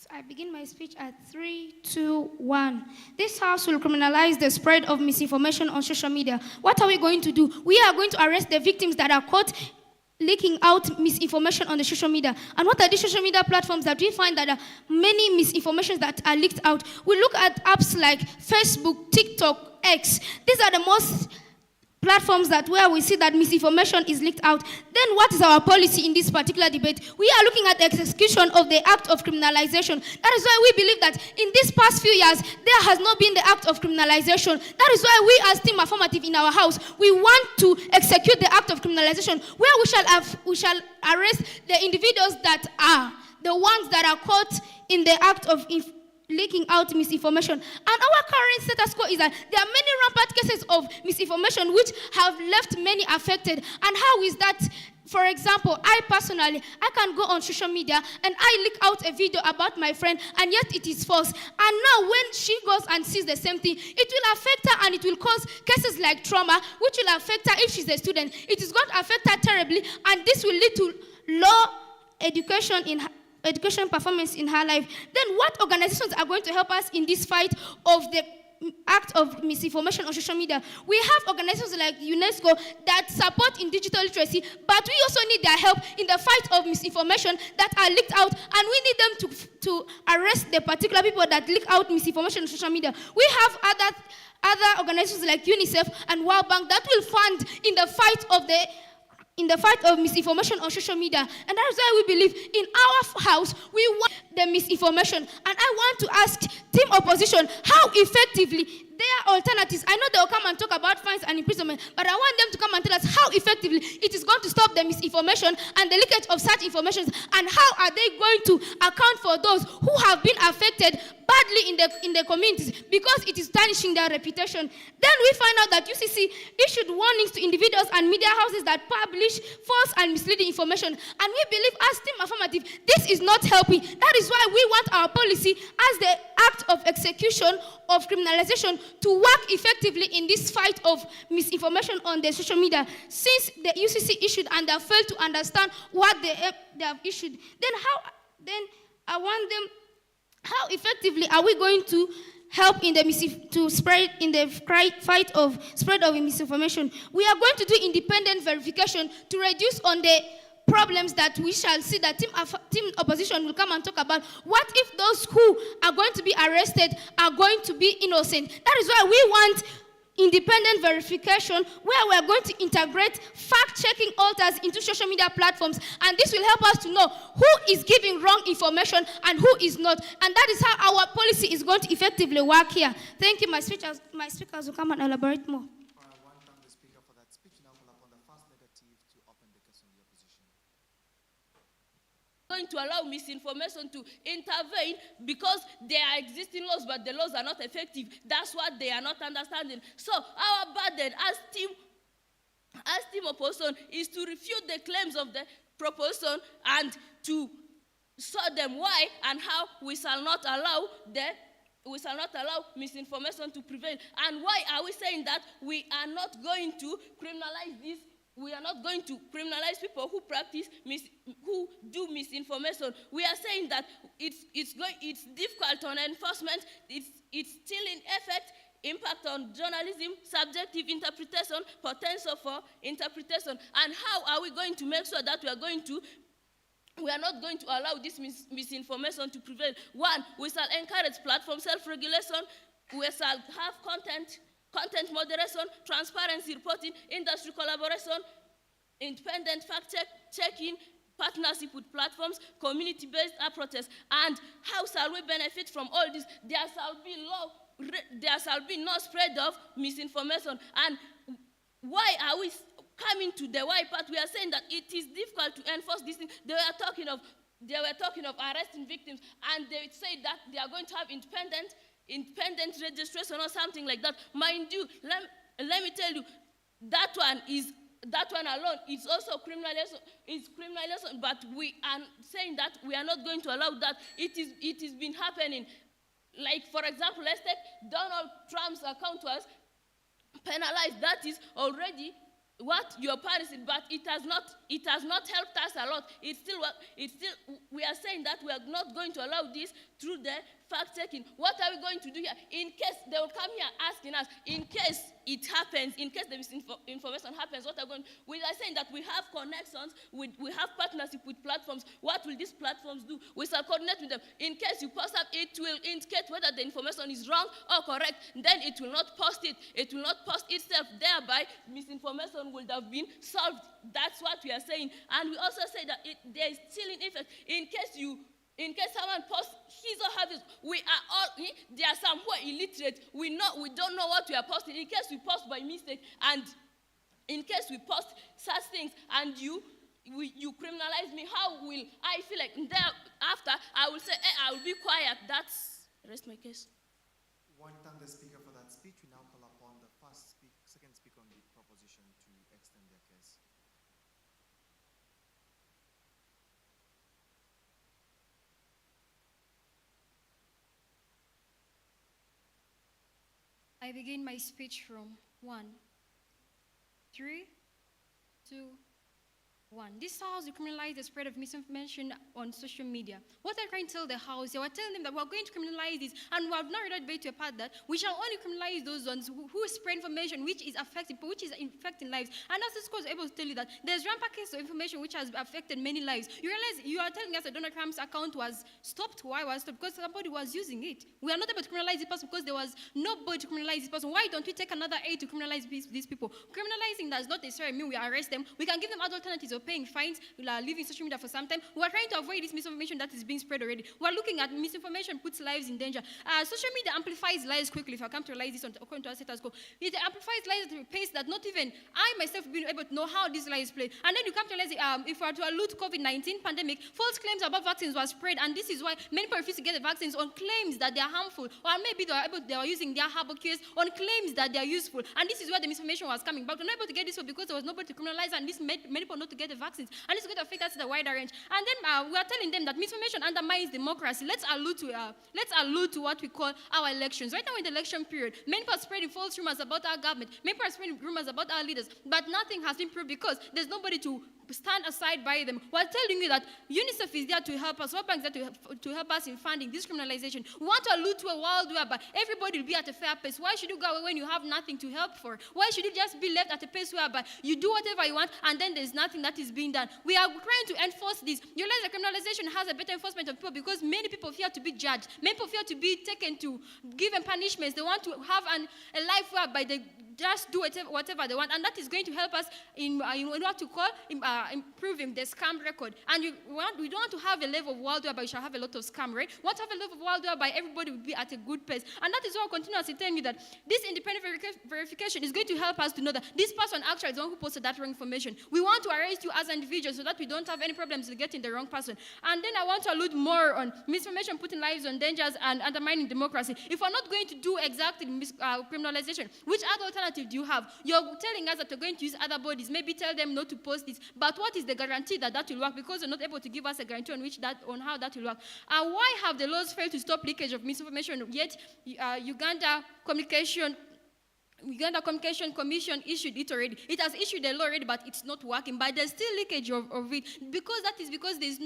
I begin my speech at 3, 2, 1. This house will criminalize the spread of misinformation on social media. What are we going to do? We are going to arrest the victims that are caught leaking out misinformation on the social media. And what are the social media platforms that we find that are many misinformations that are leaked out? We look at apps like Facebook, TikTok, X. These are the most platforms that where we see that misinformation is leaked out. Then what is our policy in this particular debate? We are looking at the execution of the act of criminalization. That is why we believe that in these past few years, there has not been the act of criminalization. That is why we as Team Affirmative in our house, we want to execute the act of criminalization where we shall arrest the individuals that are the ones that are caught in the act of leaking out misinformation. And our current status quo is that there are many rampant cases of misinformation which have left many affected. And how is that? For example, I personally, I can go on social media and I leak out a video about my friend and yet it is false. And now when she goes and sees the same thing, it will affect her and it will cause cases like trauma, which will affect her if she's a student. It is going to affect her terribly, and this will lead to low education performance in her life. Then what organizations are going to help us in this fight of the act of misinformation on social media? We have organizations like UNESCO that support in digital literacy, but we also need their help in the fight of misinformation that are leaked out, and we need them to arrest the particular people that leak out misinformation on social media. We have other organizations like UNICEF and World Bank that will fund in the fight of misinformation on social media. And that is why we believe in our house, we want the misinformation. And I want to ask Team Opposition how effectively their alternatives, I know they will come and talk about fines and imprisonment, but I want them to come and tell us how effectively it is going to stop the misinformation and the leakage of such information, and how are they going to account for those who have been affected badly in the communities because it is tarnishing their reputation. Then we find out that UCC issued warnings to individuals and media houses that publish false and misleading information. And we believe as Team Affirmative, this is not helping. That is why we want our policy as the act of execution of criminalization to work effectively in this fight of misinformation on the social media. Since the UCC issued and they failed to understand what they have issued, then I want them, how effectively are we going to help in the fight of spread of misinformation? We are going to do independent verification to reduce on the problems that we shall see that Team Opposition will come and talk about. What if those who are going to be arrested are going to be innocent? That is why we want independent verification where we are going to integrate fact-checking altars into social media platforms, and this will help us to know who is giving wrong information and who is not, and that is how our policy is going to effectively work here. Thank you. My speakers will come and elaborate more. I want to thank the speaker for that speech. Now call upon the first negative to open the case on the opposition. Going to allow misinformation to intervene because there are existing laws, but the laws are not effective. That's what they are not understanding. So our burden as team opposition is to refute the claims of the proposition and to show them why and how we shall not allow misinformation to prevail. And why are we saying that we are not going to criminalize this? We are not going to criminalize people who who do misinformation. We are saying that it's difficult on enforcement. It's still in effect, impact on journalism, subjective interpretation, potential for interpretation. And how are we going to make sure that we are not going to allow this misinformation to prevail? One, we shall encourage platform self-regulation. We shall have content content moderation, transparency reporting, industry collaboration, independent fact-checking, partnership with platforms, community-based approaches. And how shall we benefit from all this? There shall be no spread of misinformation. And why are we coming to the why part? We are saying that it is difficult to enforce this thing. They were talking of arresting victims, and they say that they are going to have independent registration or something like that. Mind you, let me tell you, that one alone is also criminalization. It's criminalization, but we are saying that we are not going to allow that. It has been happening. Like, for example, let's take Donald Trump's account was penalized. That is already what your parents did, but it has not helped us a lot. We are saying that we are not going to allow this through the fact checking. What are we going to do here? In case they will come here asking us, in case it happens, in case the misinformation happens, what are we going? We are saying that we have connections, we have partnership with platforms. What will these platforms do? We shall coordinate with them. In case you post up, it will indicate whether the information is wrong or correct. Then it will not post it. It will not post itself. Thereby, misinformation would have been solved. That's what we are saying. And we also say that there is chilling effect. In case someone posts his or her, there are some who are illiterate. We don't know what we are posting. In case we post by mistake, and in case we post such things, and you criminalize me, how will I feel like? Thereafter, I will say, I will be quiet. That's the rest of my case. One thank the speaker for that speech. We now call upon the second speaker on the proposition to extend their case. I begin my speech from 1, 3, 2, 1. This house will criminalize the spread of misinformation on social media. What I try to tell the house, they were telling them that we're going to criminalize this, and we have not read debate to a part that we shall only criminalize those ones who spread information which is affecting lives. And as this course is able to tell you that there's rampant case of information which has affected many lives. You realize you are telling us that Donald Trump's account was stopped. Why was it stopped? Because somebody was using it. We are not able to criminalize this person because there was nobody to criminalize this person. Why don't we take another aid to criminalize these people? Criminalizing does not necessarily mean we arrest them. We can give them other alternatives of paying fines, leaving social media for some time. We are trying to avoid this misinformation that is being spread already. We are looking at misinformation puts lives in danger. Social media amplifies lies quickly. If I come to realize this according to our status quo, it amplifies lies at a pace that not even I myself have been able to know how these lies play. And then you come to realize if we are to allude to COVID-19 pandemic, false claims about vaccines were spread, and this is why many people refuse to get the vaccines on claims that they are harmful, or maybe they are using their herbal cures on claims that they are useful. And this is where the misinformation was coming. But we're not able to get this one because there was nobody to criminalize, and this made many people not to get the vaccines. And it's going to affect us in the wider range. And then we are telling them that misinformation undermines democracy. Let's allude to what we call our elections. Right now in the election period, many people are spreading false rumors about our government. Many people are spreading rumors about our leaders, but nothing has been proved because there's nobody to stand aside by them. We're telling you that UNICEF is there to help us, World Bank is there to help us in funding this criminalization. We want to allude to a world whereby everybody will be at a fair pace. Why should you go away when you have nothing to help for? Why should you just be left at a pace whereby you do whatever you want and then there's nothing that is being done? We are trying to enforce this. You realize that criminalization has a better enforcement of people because many people fear to be judged. Many people fear to be taken to given punishments. They want to have a life whereby they just do whatever they want, and that is going to help us in what to call improving the scam record. And we don't want to have a level of world whereby we shall have a lot of scam, right? We want to have a level of world whereby everybody will be at a good pace. And that is why I continuously telling you that this independent verification is going to help us to know that this person actually is the one who posted that wrong information. We want to arrest you as an individual so that we don't have any problems with getting the wrong person. And then I want to allude more on misinformation putting lives on dangers and undermining democracy. If we're not going to do exactly criminalization, which other alternative do you have? You're telling us that you're going to use other bodies, maybe tell them not to post this, but what is the guarantee that will work? Because you're not able to give us a guarantee on how that will work. Why have the laws failed to stop leakage of misinformation, yet Uganda Communication Commission issued it already. It has issued a law already, but it's not working. But there's still leakage of it because there's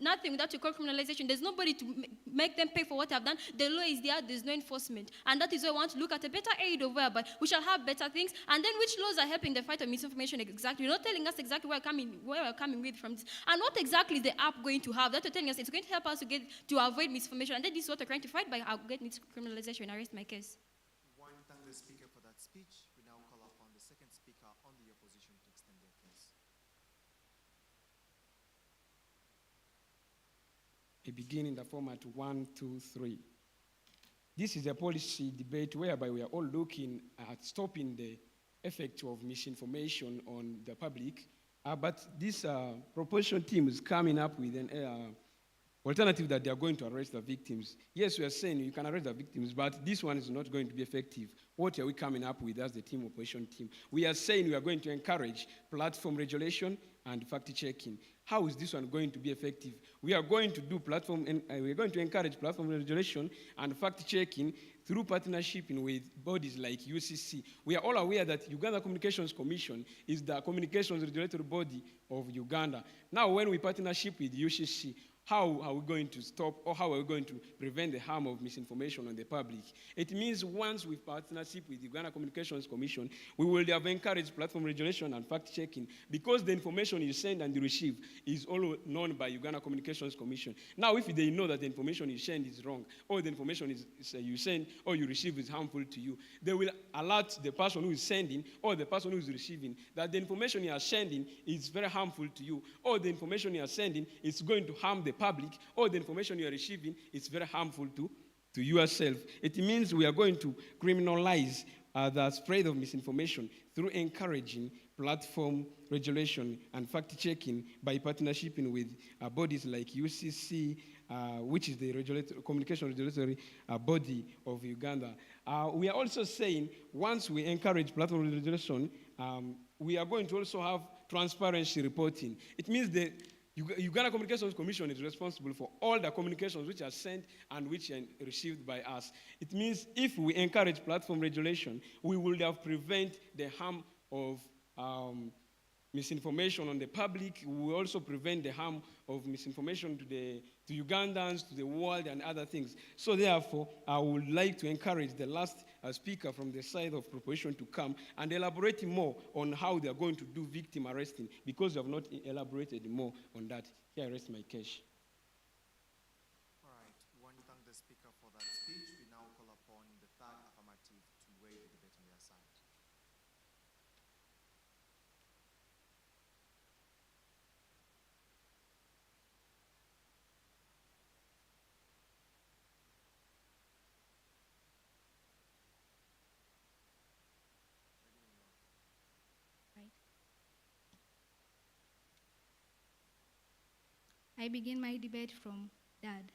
nothing that you call criminalization. There's nobody to make them pay for what they've done. The law is there. There's no enforcement, and that is why I want to look at a better aid of whereby we shall have better things. And then which laws are helping the fight of misinformation exactly? You're not telling us exactly where we're coming with from this, and what exactly is the app going to have? That you're telling us it's going to help us to avoid misinformation, and then this is what we're trying to fight by getting criminalization. I rest my case. Thank the speaker for that speech. We now call upon the second speaker on the opposition to extend their case. I begin in the format 1, 2, 3. This is a policy debate whereby we are all looking at stopping the effect of misinformation on the public. But this proposition team is coming up with alternative that they are going to arrest the victims. Yes, we are saying you can arrest the victims, but this one is not going to be effective. What are we coming up with as the team operation team? We are saying we are going to encourage platform regulation and fact-checking. How is this one going to be effective? We are going to do we are going to encourage platform regulation and fact-checking through partnership with bodies like UCC. We are all aware that Uganda Communications Commission is the communications regulatory body of Uganda. Now, when we partnership with UCC, how are we going to stop, or how are we going to prevent the harm of misinformation on the public? It means once we partnership with the Uganda Communications Commission, we will have encouraged platform regulation and fact-checking, because the information you send and you receive is all known by Uganda Communications Commission. Now, if they know that the information you send is wrong, or the information you send or you receive is harmful to you, they will alert the person who is sending or the person who is receiving that the information you are sending is very harmful to you, or the information you are sending is going to harm the public, or the information you are receiving is very harmful to yourself. It means we are going to criminalize the spread of misinformation through encouraging platform regulation and fact-checking by partnership with bodies like UCC, which is the communication regulatory body of Uganda. We are also saying once we encourage platform regulation, we are going to also have transparency reporting. It means the Uganda Communications Commission is responsible for all the communications which are sent and which are received by us. It means if we encourage platform regulation, we will have prevent the harm of misinformation on the public. We will also prevent the harm of misinformation to Ugandans, to the world, and other things. So therefore, I would like to encourage the last speaker from the side of proposition to come and elaborate more on how they are going to do victim arresting, because they have not elaborated more on that. Here I rest my case. All right. We want to thank the speaker for that speech. We now call upon the third affirmative to weigh the debate on their side. I begin my debate from Dad.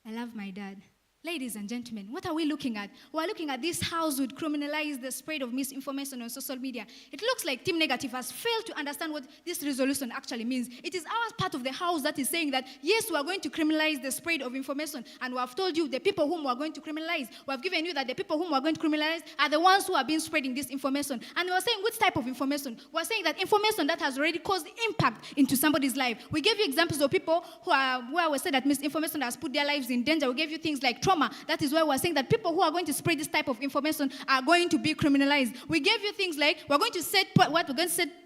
I love my dad. Ladies and gentlemen, what are we looking at? We're looking at this house would criminalize the spread of misinformation on social media. It looks like Team Negative has failed to understand what this resolution actually means. It is our part of the house that is saying that, yes, we are going to criminalize the spread of information, and we have told you the people whom we are going to criminalize. We have given you that the people whom we are going to criminalize are the ones who have been spreading this information. And we are saying which type of information? We are saying that information that has already caused impact into somebody's life. We gave you examples of people where we said that misinformation has put their lives in danger. We gave you things like trauma. That is why we're saying that people who are going to spread this type of information are going to be criminalized. We gave you things like we're going to set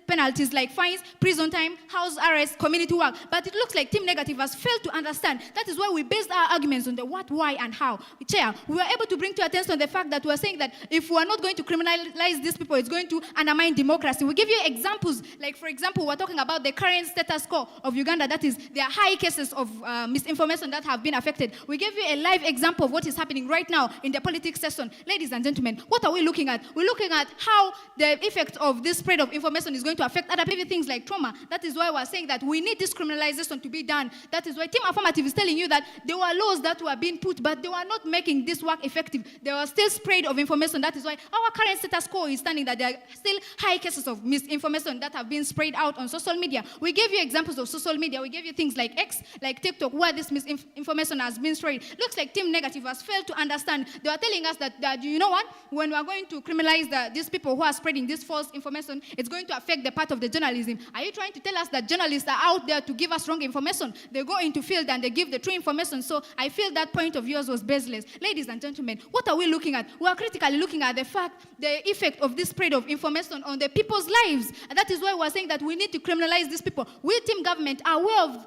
penalties like fines, prison time, house arrest, community work. But it looks like Team Negative has failed to understand. That is why we based our arguments on the what, why, and how. Chair, we were able to bring to attention the fact that we're saying that if we're not going to criminalize these people, it's going to undermine democracy. We give you examples. Like, for example, we're talking about the current status quo of Uganda. That is, there are high cases of misinformation that have been affected. We gave you a live example of what is happening right now in the politics session. Ladies and gentlemen, what are we looking at? We're looking at how the effect of this spread of information is going to affect other people, things like trauma. That is why we're saying that we need this criminalization to be done. That is why Team Affirmative is telling you that there were laws that were being put, but they were not making this work effective. There was still spread of information. That is why our current status quo is standing that there are still high cases of misinformation that have been spread out on social media. We gave you examples of social media. We gave you things like X, like TikTok, where this misinformation has been spread. Looks like Team Negative has failed to understand. They are telling us that you know what? When we are going to criminalize these people who are spreading this false information, it's going to affect the part of the journalism. Are you trying to tell us that journalists are out there to give us wrong information? They go into field and they give the true information. So I feel that point of yours was baseless. Ladies and gentlemen, what are we looking at? We are critically looking at the effect of this spread of information on the people's lives. And that is why we are saying that we need to criminalize these people. We, Team Government, are aware of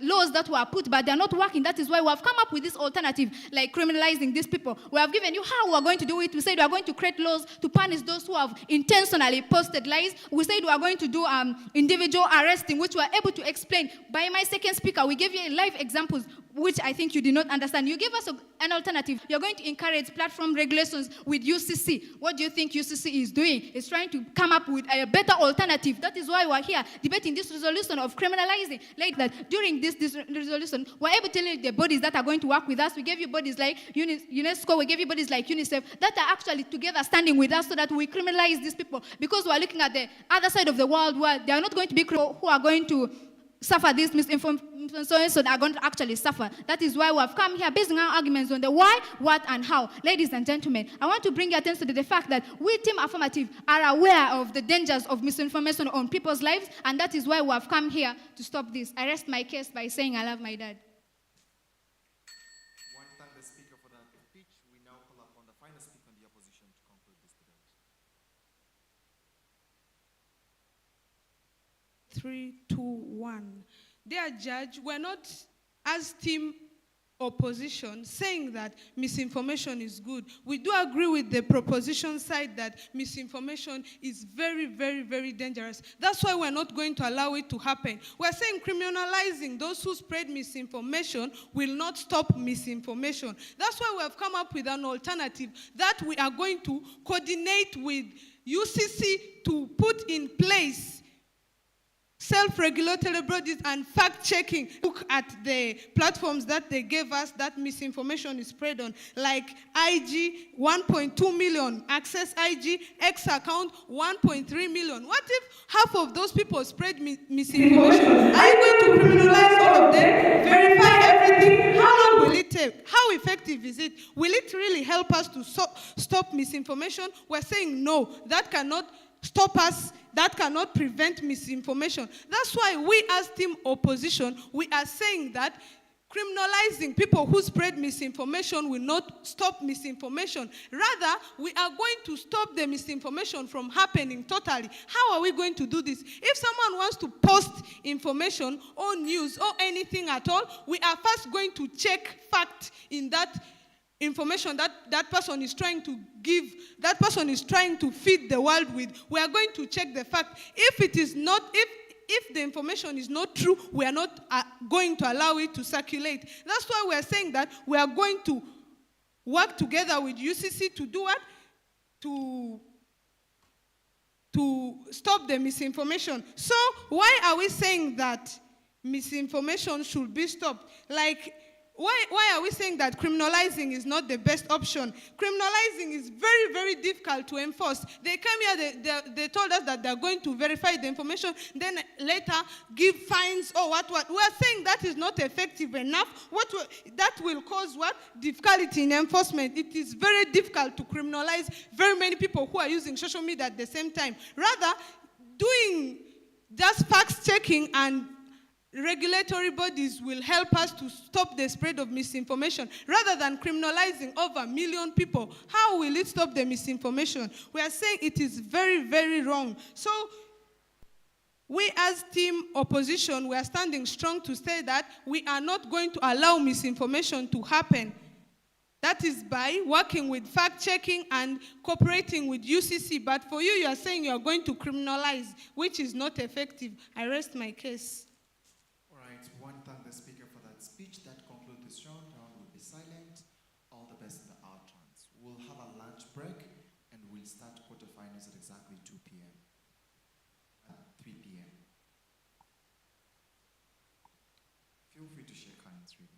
laws that were put, but they are not working. That is why we have come up with this alternative, like criminalizing these people. We have given you how we are going to do it. We said we are going to create laws to punish those who have intentionally posted lies. We said we are going to do individual arresting, which we are able to explain. By my second speaker, we gave you live examples. which I think you did not understand. You gave us an alternative. You're going to encourage platform regulations with UCC. What do you think UCC is doing? It's trying to come up with a better alternative. That is why we're here debating this resolution of criminalizing. Like that, during this resolution, we're able to tell you the bodies that are going to work with us. We gave you bodies like UNESCO. We gave you bodies like UNICEF that are actually together standing with us so that we criminalize these people. Because we're looking at the other side of the world where they are not going to be criminals who are going to suffer this misinformation, so they are going to actually suffer. That is why we have come here basing our arguments on the why, what, and how. Ladies and gentlemen, I want to bring your attention to the fact that we, Team Affirmative, are aware of the dangers of misinformation on people's lives, and that is why we have come here to stop this. I rest my case by saying I love my dad. I want to thank the speaker for that speech. We now call upon the final speaker on the opposition to conclude this debate. 3, 2, 1. Dear Judge, we're not, as team opposition, saying that misinformation is good. We do agree with the proposition side that misinformation is very, very, very dangerous. That's why we're not going to allow it to happen. We're saying criminalizing those who spread misinformation will not stop misinformation. That's why we have come up with an alternative that we are going to coordinate with UCC to put in place self-regulatory bodies and fact-checking. Look at the platforms that they gave us that misinformation is spread on, like IG, 1.2 million, Access IG, X account, 1.3 million. What if half of those people spread misinformation? Are you going to criminalize all of them, verify everything? How long will it take? How effective is it? Will it really help us to stop misinformation? We're saying no, that cannot stop us. That cannot prevent misinformation. That's why we as team opposition, we are saying that criminalizing people who spread misinformation will not stop misinformation. Rather, we are going to stop the misinformation from happening totally. How are we going to do this? If someone wants to post information or news or anything at all, we are first going to check fact in that information that person is trying to give, that person is trying to feed the world with. We are going to check the fact. If it is not, if the information is not true, we are not going to allow it to circulate. That's why we are saying that we are going to work together with UCC to do what? To stop the misinformation. So why are we saying that misinformation should be stopped? Like, why are we saying that criminalizing is not the best option? Criminalizing is very, very difficult to enforce. They came here, they told us that they're going to verify the information, then later give fines or what. We are saying that is not effective enough. That will cause what? Difficulty in enforcement. It is very difficult to criminalize very many people who are using social media at the same time. Rather, doing just facts checking and regulatory bodies will help us to stop the spread of misinformation. Rather than criminalizing over 1 million people, how will it stop the misinformation? We are saying it is very, very wrong. So we as team opposition, we are standing strong to say that we are not going to allow misinformation to happen. That is by working with fact-checking and cooperating with UCC. But for you, you are saying you are going to criminalize, which is not effective. I rest my case. I want to thank the speaker for that speech. That concludes this round. Round will be silent. All the best in the outrons. We'll have a lunch break and we'll start quarterfinals at exactly 2 p.m. 3 p.m. Feel free to shake hands, really.